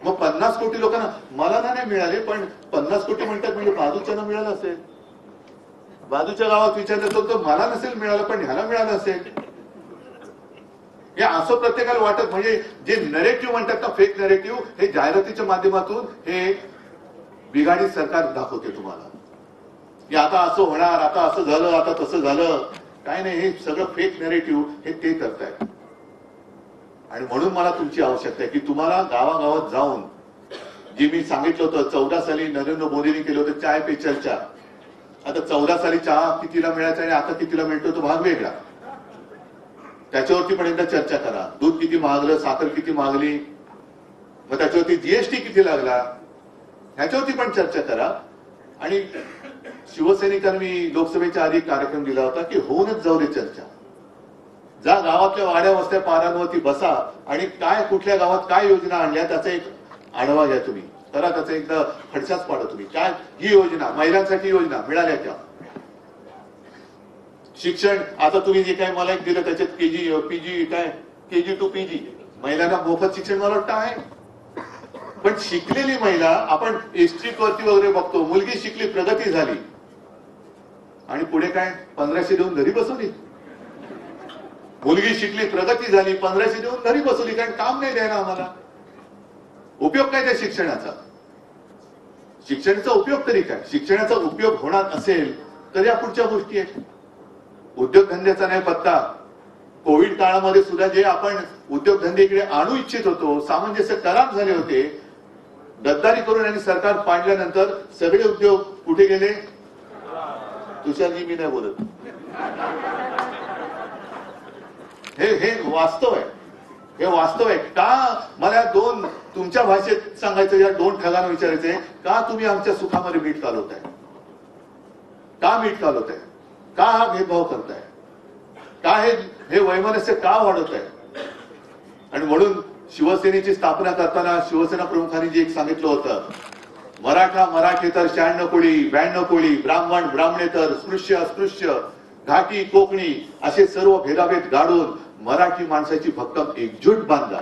मग 50 कोटी लोकांना मला नाही मिळाले, पण 50 कोटी म्हणतात म्हणजे बाजूच्या मिळालं असेल, बाजूच्या गावात विचारलं तर मला नसेल मिळालं पण ह्याला मिळालं असेल. हे असं प्रत्येकाला वाटत, म्हणजे जे नरेटिव्ह म्हणतात ना, फेक नरेटिव्ह, हे जाहिरातीच्या माध्यमातून हे बिघाडी सरकार दाखवते तुम्हाला की आता असं होणार, आता असं झालं, आता तसं झालं. काय नाही, हे सगळं फेक नरेटिव्ह हे ते करतायत. आणि म्हणून मला तुमची आवश्यकता आहे की तुम्हाला गावागावात जाऊन, जी मी सांगितलं होतं 14 साली नरेंद्र मोदींनी केलं होतं चाय पे चर्चा. आता 14 साली चहा कितीला मिळायचा आणि आता कितीला मिळतो तो भाग वेगळा. त्याच्यावरती पण एकदा चर्चा करा. दूध किती महागलं, साखर किती महागली, मग त्याच्यावरती जीएसटी किती लागला, ह्याच्यावरती पण चर्चा करा. आणि शिवसैनिकांनी मी लोकसभेच्या आधी कार्यक्रम दिला होता की होऊनच जाऊ दे चर्चा. जा गावातल्या वाड्या वस्त्या पारांवरती बसा आणि काय कुठल्या गावात काय योजना आणल्या त्याचा एक आढावा घ्या तुम्ही. करा त्याचा एकदा फडशाच पाडा तुम्ही. काय ही योजना, महिलांसाठी योजना मिळाल्या त्या. शिक्षण आता तुम्ही जे काय मला एक दिलं त्याच्यात केजी पीजी, काय केजी टू पीजी महिलांना मोफत शिक्षण मला वाटतं आहे. पण शिकलेली महिला आपण एसटी वरती वगैरे बघतो, मुलगी शिकली, प्रगती झाली आणि पुढे काय 1500 देऊन घरी बसवली. मुलगी शिकली, प्रगती झाली, 1500 देऊन घरी बसवली, कारण काम नाही द्यायला आम्हाला. उपयोग काय त्या शिक्षणाचा? शिक्षणाचा उपयोग तरी काय? शिक्षणाचा उपयोग होणार असेल तर या पुढच्या गोष्टी आहेत. उद्योगधंद्याचा नाही पत्ता. कोविड काळामध्ये सुद्धा जे आपण उद्योगधंद्याकडे आणू इच्छित होतो, सामंजस्य करार झाले होते, गद्दारी करून आणि सरकार पाडल्यानंतर सगळे उद्योग कुठे गेले? तुषारजी मी नाही बोलत, हे वास्तव आहे. हे वास्तव आहे. का मला दोन तुमच्या भाषेत सांगायचं, या दोन ठगांना विचारायचंय, का तुम्ही आमच्या सुखामध्ये मीठ कालवताय? का मीठ कालवताय? का हा भेदभाव करताय? का हे वैमनस्य का वाढवताय? आणि म्हणून शिवसेनेची स्थापना करताना शिवसेना प्रमुखांनी जे एक सांगितलं होतं, मराठा मराठेतर 96 कोळी, 92 कोळी, ब्राह्मण ब्राह्मणेतर, स्पृश्य अस्पृश्य, घाटी कोकणी असे सर्व भेदाभेद गाडून मराठी माणसाची भक्कम एकजूट बांधा.